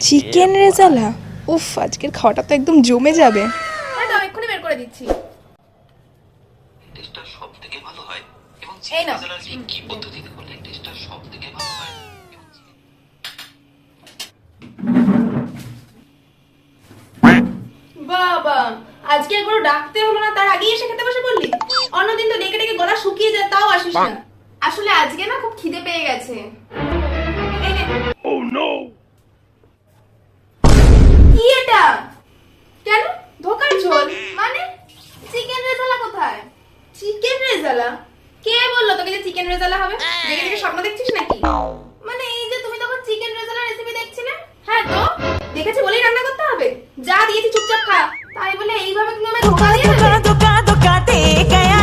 Chicken rezala, উফ আজকের খাওয়াটা তো একদম জমে যাবে। হ্যাঁ, আমি এক্ষুনি বের করে দিচ্ছি। টেস্টটা সবথেকে ভালো হয় এবং এই নাও। রেজালার কি পদ্ধতিতে করলে টেস্টটা সবথেকে ভালো হয়। বাবা, আজকে একবার ডাকতে হলো না, তার আগেই এসে খেতে বসে বললি। অন্যদিন তো ডেকে ডেকে গলা শুকিয়ে যায়, তাও আসিস না। আসলে আজকে না খুব খিদে পেয়ে গেছে। এই নে। কি এটা? কেন ধোকার ঝোল? মানে চিকেন রেজালা কোথায়? চিকেন রেজালা? কে বললো তোকে যে চিকেন রেজালা হবে? জেগে জেগে স্বপ্ন দেখছিস নাকি? মানে এই যে তুমি তখন চিকেন রেজালা রেসিপি দেখছিলে? হ্যাঁ তো দেখেছি বলেই রান্না করতে হবে? যা দিয়েছি চুপচাপ খা। তাই বলে এইভাবে তুমি আমায় ধোকা দিয়ে দেবে? धोखा धोखा दे गया